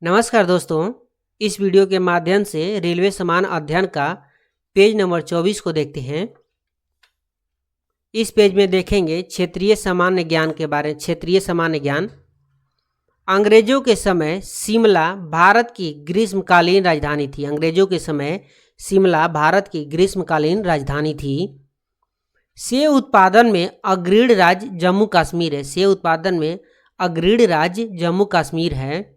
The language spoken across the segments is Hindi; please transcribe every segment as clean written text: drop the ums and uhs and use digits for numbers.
नमस्कार दोस्तों, इस वीडियो के माध्यम से रेलवे समान अध्ययन का पेज नंबर 24 को देखते हैं। इस पेज में देखेंगे क्षेत्रीय सामान्य ज्ञान के बारे में। क्षेत्रीय सामान्य ज्ञान। अंग्रेजों के समय शिमला भारत की ग्रीष्मकालीन राजधानी थी। अंग्रेजों के समय शिमला भारत की ग्रीष्मकालीन राजधानी थी। सेब उत्पादन में अग्रणी राज्य जम्मू कश्मीर है। सेब उत्पादन में अग्रणी राज्य जम्मू कश्मीर है।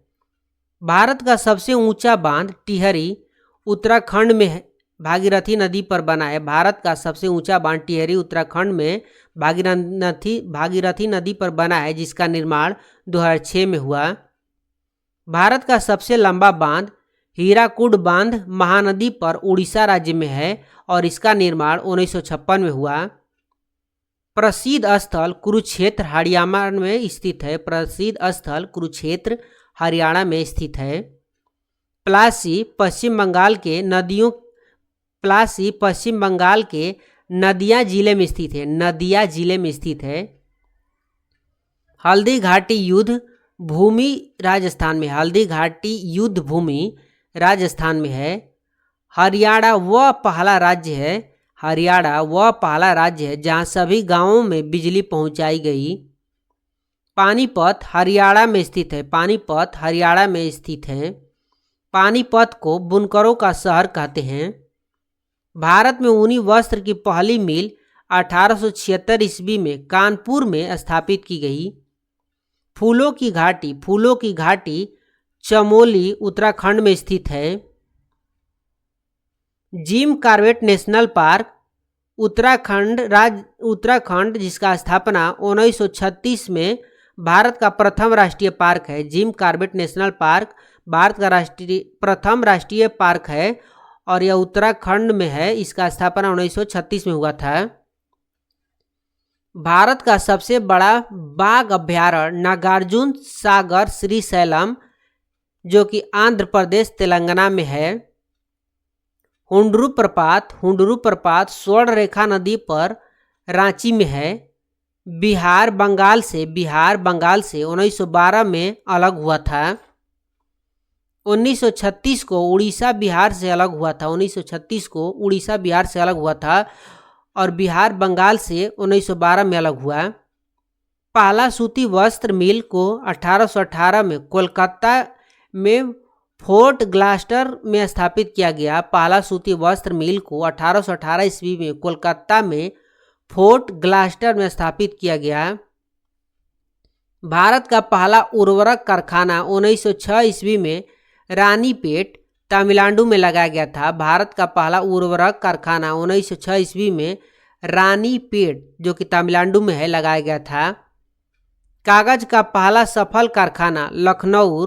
भारत का सबसे ऊंचा बांध टिहरी उत्तराखंड में है, भागीरथी नदी पर बना है। भारत का सबसे ऊंचा बांध टिहरी उत्तराखंड में भागीरथी नदी पर बना है, जिसका निर्माण 2006 में हुआ। भारत का सबसे लंबा बांध हीराकुड बांध महानदी पर उड़ीसा राज्य में है और इसका निर्माण 1956 में हुआ। प्रसिद्ध स्थल कुरुक्षेत्र हरियाणा में स्थित है। प्रसिद्ध स्थल कुरुक्षेत्र हरियाणा में स्थित है। प्लासी पश्चिम बंगाल के नदिया जिले में स्थित है। नदिया जिले में स्थित है। हल्दी घाटी युद्ध भूमि राजस्थान में। हल्दी घाटी युद्ध भूमि राजस्थान में है। हरियाणा वह पहला राज्य है। हरियाणा वह पहला राज्य है जहां सभी गांवों में बिजली पहुंचाई गई। पानीपत हरियाणा में स्थित है। पानीपत हरियाणा में स्थित है। पानीपत को बुनकरों का शहर कहते हैं। भारत में ऊनी वस्त्र की पहली मिल 1876 ईस्वी में कानपुर में स्थापित की गई। फूलों की घाटी चमोली उत्तराखंड में स्थित है। Jim Corbett national park Uttarakhand जिसका स्थापना 1936 में भारत का प्रथम राष्ट्रीय पार्क है। Jim Corbett national park Bharat का प्रथम राष्ट्रीय पार्क है और यह उत्तराखंड में है। इसका स्थापना 1936 में हुआ था। भारत का सबसे बड़ा बाघ अभ्यारण्य नागार्जुन सागर श्रीशैलम, जो कि आंध्र प्रदेश तेलंगाना में है। हुंडरू प्रपात स्वर्ण रेखा नदी पर रांची में है। बिहार बंगाल से 1912 में अलग हुआ था। 1936 को उड़ीसा बिहार से अलग हुआ था। 1936 को उड़ीसा बिहार से अलग हुआ था और बिहार बंगाल से 1912 में अलग हुआ। पहला सूती वस्त्र मिल को 1818 में कोलकाता में फोर्ट ग्लास्टर में स्थापित किया गया। पहला सूती वस्त्र मिल को 1818 ईस्वी में कोलकाता में फोर्ट ग्लास्टर में स्थापित किया गया। भारत का पहला उर्वरक कारखाना 1906 ईस्वी में रानीपेट तमिलनाडु में लगाया गया था। भारत का पहला उर्वरक कारखाना 1906 ईस्वी में रानीपेट, जो कि तमिलनाडु में है, लगाया गया था। कागज का पहला सफल कारखाना लखनऊ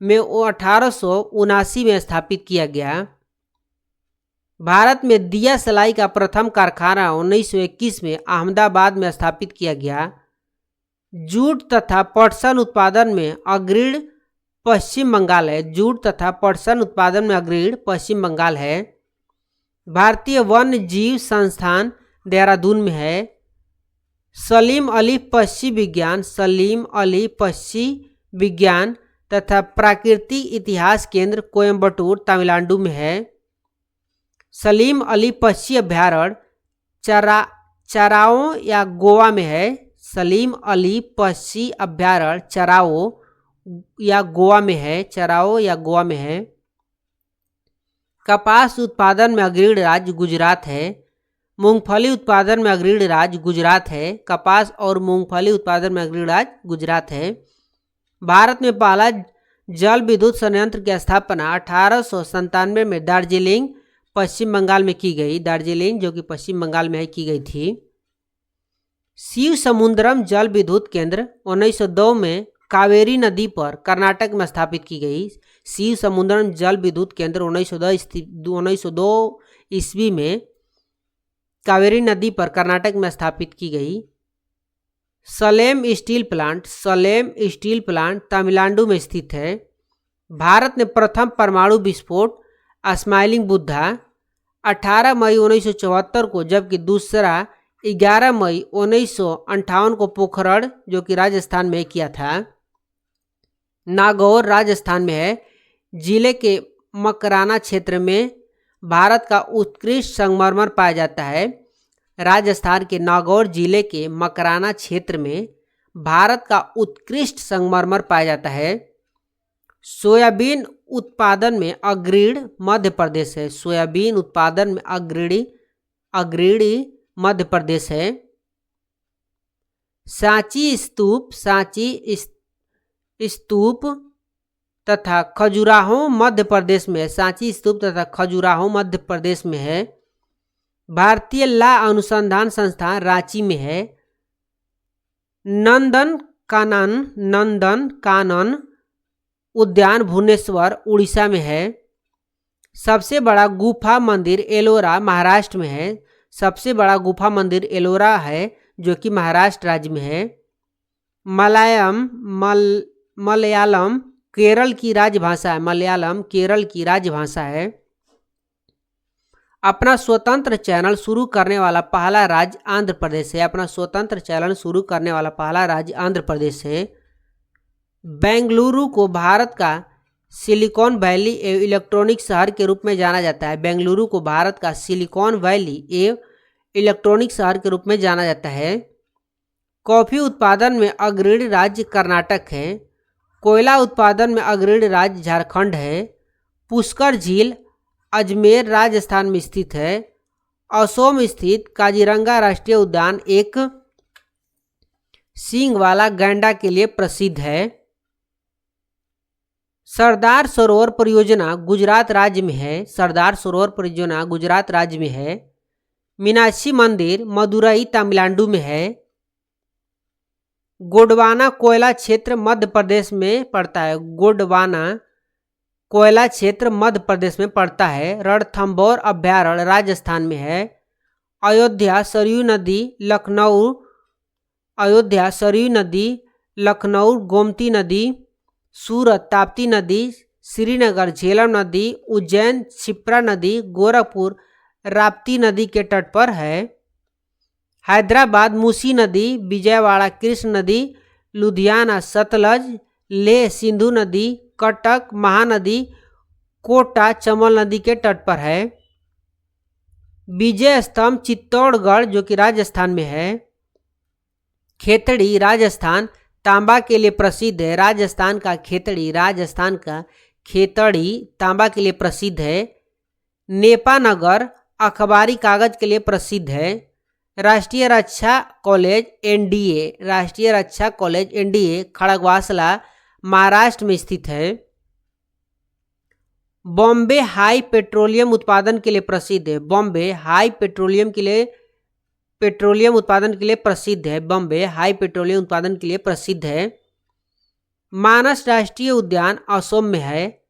में 1879 में स्थापित किया गया। भारत में दिया सलाई का प्रथम कारखाना 1921 में अहमदाबाद में स्थापित किया गया। जूट तथा पटसन उत्पादन में अग्रणी पश्चिम बंगाल है। जूट तथा पटसन उत्पादन में अग्रणी पश्चिम बंगाल है। भारतीय वन्य जीव संस्थान देहरादून में है। सलीम अली पक्षी विज्ञान तथा प्राकृतिक इतिहास केंद्र कोयम्बटूर तमिलनाडु में है। सलीम अली पक्षी अभ्यारण्य चराओ या गोवा में है। सलीम अली पक्षी अभ्यारण्य चराओ या गोवा में है। कपास उत्पादन में अग्रणी राज्य गुजरात है। मूंगफली उत्पादन में अग्रणी राज्य गुजरात है। कपास और मूंगफली उत्पादन में अग्रणी राज्य गुजरात है। भारत में पहला जल विद्युत संयंत्र की स्थापना 1897 में दार्जिलिंग पश्चिम बंगाल में की गई। दार्जिलिंग, जो कि पश्चिम बंगाल में की गई थी। शिव समुद्रम जल विद्युत केंद्र 1902 में कावेरी नदी पर कर्नाटक में स्थापित की गई। शिव समुद्रम जल विद्युत केंद्र 1902 ईस्वी में कावेरी नदी पर कर्नाटक में स्थापित की गई। सलेम स्टील प्लांट तमिलनाडु में स्थित है। भारत में प्रथम परमाणु विस्फोट स्माइलिंग बुद्धा 18 मई 1974 को, जबकि दूसरा 11 मई 1958 को पोखरण, जो कि राजस्थान में किया था। नागौर राजस्थान में है। जिले के मकराना क्षेत्र में भारत का उत्कृष्ट संगमरमर पाया जाता है। राजस्थान के नागौर जिले के मकराना क्षेत्र में भारत का उत्कृष्ट संगमरमर पाया जाता है। सोयाबीन उत्पादन में अग्रणी मध्य प्रदेश है। सोयाबीन उत्पादन में अग्रणी मध्य प्रदेश है। सांची स्तूप तथा खजुराहो मध्य प्रदेश में है। सांची स्तूप तथा खजुराहो मध्य प्रदेश में है। भारतीय ला अनुसंधान संस्थान रांची में है। नंदन कानन उद्यान भुवनेश्वर उड़ीसा में है। सबसे बड़ा गुफा मंदिर एलोरा महाराष्ट्र में है। सबसे बड़ा गुफा मंदिर एलोरा है जो कि महाराष्ट्र राज्य में है। मलयालम केरल की राजभाषा है। मलयालम केरल की राजभाषा है। अपना स्वतंत्र चैनल शुरू करने वाला पहला राज्य आंध्र प्रदेश है। अपना स्वतंत्र चैनल शुरू करने वाला पहला राज्य आंध्र प्रदेश है। बेंगलुरु को भारत का सिलिकॉन वैली एवं इलेक्ट्रॉनिक शहर के रूप में जाना जाता है। बेंगलुरु को भारत का सिलिकॉन वैली एवं इलेक्ट्रॉनिक शहर के रूप में जाना जाता है। कॉफी उत्पादन में अग्रणी राज्य कर्नाटक है। कोयला उत्पादन में अग्रणी राज्य झारखंड है। पुष्कर झील अजमेर राजस्थान में स्थित है। असोम स्थित काजीरंगा राष्ट्रीय उद्यान एक सींग वाला गैंडा के लिए प्रसिद्ध है। सरदार सरोवर परियोजना गुजरात राज्य में है। सरदार सरोवर परियोजना गुजरात राज्य में है। मीनाक्षी मंदिर मदुरई तमिलनाडु में है। गोंडवाना कोयला क्षेत्र मध्य प्रदेश में पड़ता है। गोंडवाना कोयला क्षेत्र मध्य प्रदेश में पड़ता है। रणथंभौर अभ्यारण्य राजस्थान में है। अयोध्या सरयू नदी लखनऊ गोमती नदी, सूरत ताप्ती नदी, श्रीनगर झेलम नदी, उज्जैन क्षिप्रा नदी, गोरखपुर राप्ती नदी के तट पर है। हैदराबाद मूसी नदी, विजयवाड़ा कृष्ण नदी, लुधियाना सतलज, लेह सिंधु नदी, कटक महानदी, कोटा चमल नदी के तट पर है। विजय स्तंभ चित्तौड़गढ़ जो कि राजस्थान में है। खेतड़ी राजस्थान तांबा के लिए प्रसिद्ध है। राजस्थान का खेतड़ी तांबा के लिए प्रसिद्ध है। नेपानगर अखबारी कागज के लिए प्रसिद्ध है। राष्ट्रीय रक्षा कॉलेज एनडीए खड़गवासला महाराष्ट्र में स्थित है। बॉम्बे हाई पेट्रोलियम उत्पादन के लिए प्रसिद्ध है। बॉम्बे हाई पेट्रोलियम उत्पादन के लिए प्रसिद्ध है। बॉम्बे हाई पेट्रोलियम उत्पादन के लिए प्रसिद्ध है। मानस राष्ट्रीय उद्यान असम में है।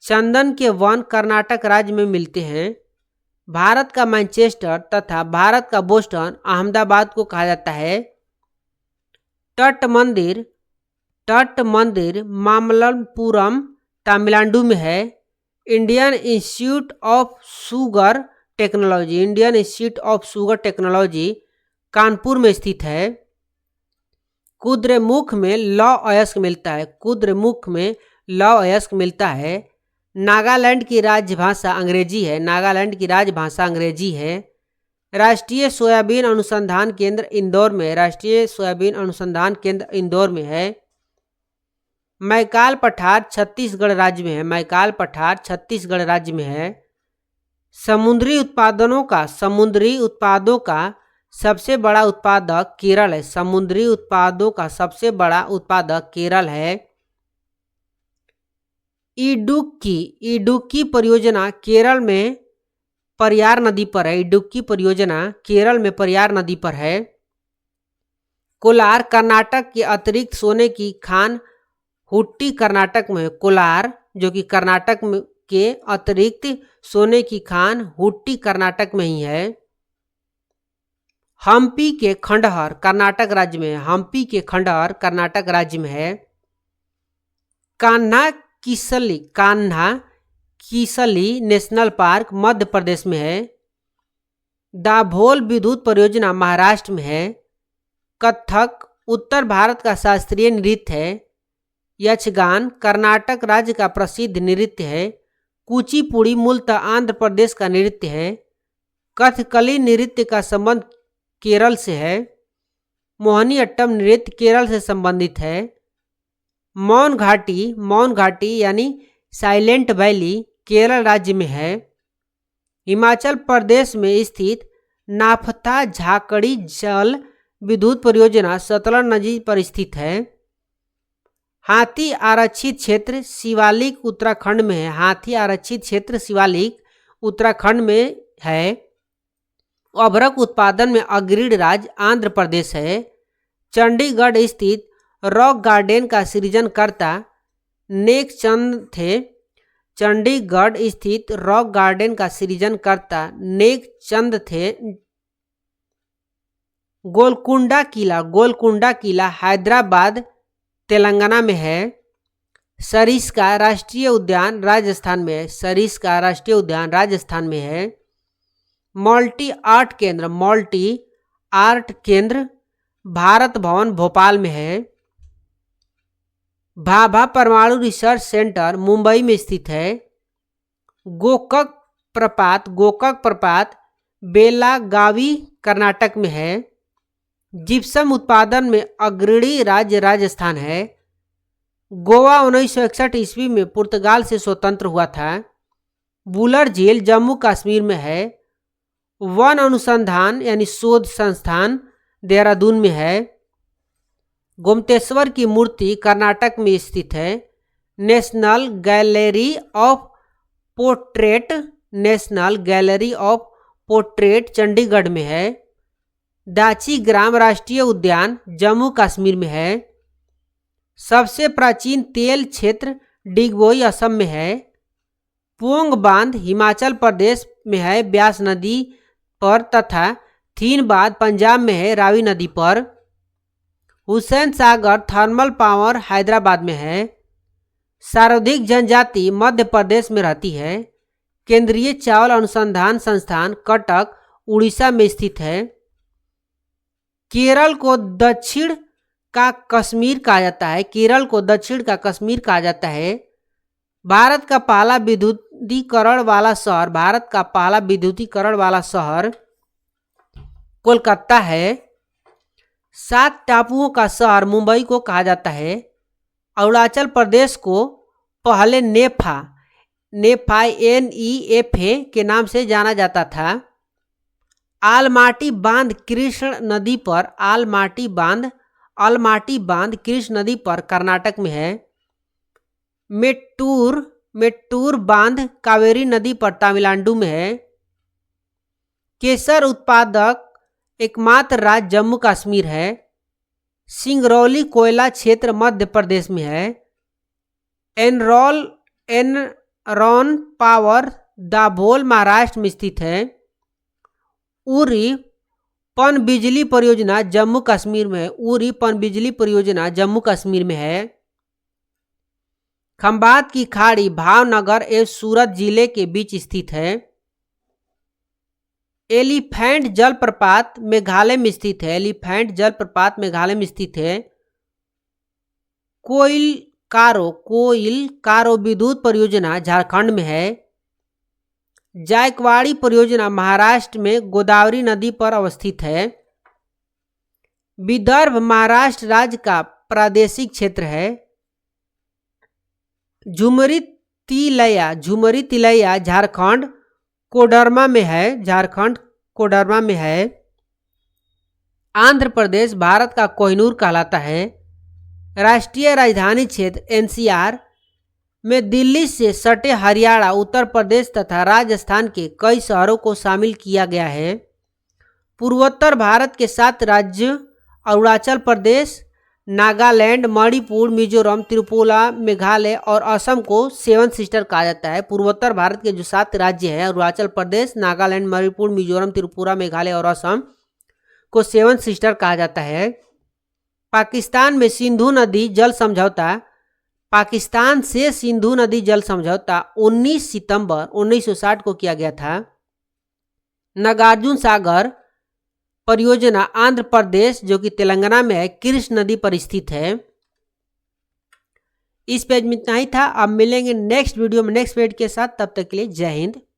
चंदन के वन कर्नाटक राज्य में मिलते हैं। भारत का मैनचेस्टर तथा भारत का बोस्टन अहमदाबाद को कहा जाता है। तट मंदिर मामल्लपुरम तमिलनाडु में है। Indian institute of sugar technology Kanpur में स्थित है। कुद्रेमुख में लौह अयस्क मिलता है। नागालैंड की राजभाषा अंग्रेजी है। राष्ट्रीय सोयाबीन अनुसंधान केंद्र इंदौर में है। मैकाल पठार छत्तीसगढ़ राज्य में है। समुद्री उत्पादों का सबसे बड़ा उत्पादक केरल है। इडुक्की परियोजना केरल में परियार नदी पर है। कोलार कर्नाटक के अतिरिक्त सोने की खान हुट्टी कर्नाटक में है। कोलार जो कि कर्नाटक के अतिरिक्त सोने की खान हुट्टी कर्नाटक में ही है। हम्पी के खंडहर कर्नाटक राज्य में है। कान्हा किसली नेशनल पार्क मध्य प्रदेश में है। दाभोल विद्युत परियोजना महाराष्ट्र में है। कथक उत्तर भारत का शास्त्रीय नृत्य है। यक्षगान कर्नाटक राज्य का प्रसिद्ध नृत्य है। कुचिपुड़ी मूलतः आंध्र प्रदेश का नृत्य है। कथकली नृत्य का संबंध केरल से है। मोहिनीअट्टम नृत्य केरल से संबंधित है। मौन घाटी यानी साइलेंट वैली केरल राज्य में है। हिमाचल प्रदेश में स्थित नाफथा झाकड़ी जल विद्युत परियोजना सतलज नदी पर स्थित है। हाथी आरक्षित क्षेत्र शिवालिक उत्तराखंड में है। हाथी आरक्षित क्षेत्र शिवालिक उत्तराखंड में है। अभ्रक उत्पादन में अग्रणी राज्य आंध्र प्रदेश है। चंडीगढ़ स्थित रॉक गार्डन का सृजनकर्ता नेकचंद थे। चंडीगढ़ स्थित रॉक गार्डन का सृजनकर्ता नेकचंद थे। गोलकुंडा किला हैदराबाद तेलंगाना में है। सरिस्का राष्ट्रीय उद्यान राजस्थान में है। सरिस्का राष्ट्रीय उद्यान राजस्थान में है। मल्टी आर्ट केंद्र भारत भवन भोपाल में है। भाभा परमाणु रिसर्च सेंटर मुंबई में स्थित है। गोकक प्रपात बेलागावी कर्नाटक में है। जिप्सम उत्पादन में अग्रणी राज्य राजस्थान है। गोवा 1961 ईस्वी में पुर्तगाल से स्वतंत्र हुआ था। बुलर झील जम्मू कश्मीर में है। वन अनुसंधान यानी शोध संस्थान देहरादून में है। गोमतेश्वर की मूर्ति कर्नाटक में स्थित है। National gallery of portrait Chandigarh में है। दाची ग्राम राष्ट्रीय उद्यान जम्मू कश्मीर में है। सबसे प्राचीन तेल क्षेत्र डिगबोई असम में है। पोंग बांध हिमाचल प्रदेश में है ब्यास नदी पर तथा थीन बांध पंजाब में है रावी नदी पर। हुसैन सागर थर्मल पावर हैदराबाद में है। सर्वाधिक जनजाति मध्य प्रदेश में रहती है। केंद्रीय चावल अनुसंधान संस्थान कटक उड़ीसा में स्थित है। केरल को दक्षिण का कश्मीर कहा जाता है। केरल को दक्षिण का कश्मीर कहा जाता है। भारत का पहला विद्युतीकरण वाला शहर कोलकाता है। 7 टापुओं का शहर मुंबई को कहा जाता है। अरुणाचल प्रदेश को पहले नेफा NEFA के नाम से जाना जाता था। आलमाटी बांध कृष्ण नदी पर कर्नाटक में है। मेट्टूर बांध कावेरी नदी पर तमिलनाडु में है। केसर उत्पादक एकमात्र राज्य जम्मू कश्मीर है। सिंगरौली कोयला क्षेत्र मध्य प्रदेश में है। एनरॉन पावर दाभोल महाराष्ट्र में स्थित है। उरी पनबिजली परियोजना जम्मू कश्मीर में है। खंबात की खाड़ी भावनगर एवं सूरत जिले के बीच स्थित है। एलिफेंट जलप्रपात मेघालय में स्थित है। कोइल कारो विद्युत परियोजना झारखंड में है। जायकवाड़ी परियोजना महाराष्ट्र में गोदावरी नदी पर अवस्थित है। विदर्भ महाराष्ट्र राज्य का प्रादेशिक क्षेत्र है। झुमरी तिलैया झारखंड कोडरमा में है। आंध्र प्रदेश भारत का कोहिनूर कहलाता है। राष्ट्रीय राजधानी क्षेत्र NCR में दिल्ली से सटे हरियाणा उत्तर प्रदेश तथा राजस्थान के कई शहरों को शामिल किया गया है। पूर्वोत्तर भारत के 7 राज्य अरुणाचल प्रदेश नागालैंड मणिपुर मिजोरम त्रिपुरा मेघालय और असम को 7 सिस्टर कहा जाता है। पूर्वोत्तर भारत के जो 7 राज्य हैं अरुणाचल प्रदेश नागालैंड मणिपुर मिजोरम त्रिपुरा मेघालय और असम को 7 सिस्टर कहा जाता है। पाकिस्तान से सिंधु नदी जल समझौता 19 सितंबर 1960 को किया गया था। नागार्जुन सागर परियोजना आंध्र प्रदेश जो कि तेलंगाना में है कृष्ण नदी पर स्थित है। इस पेज में इतना ही था। अब मिलेंगे नेक्स्ट वीडियो में नेक्स्ट पेज के साथ, तब तक के लिए जय हिंद।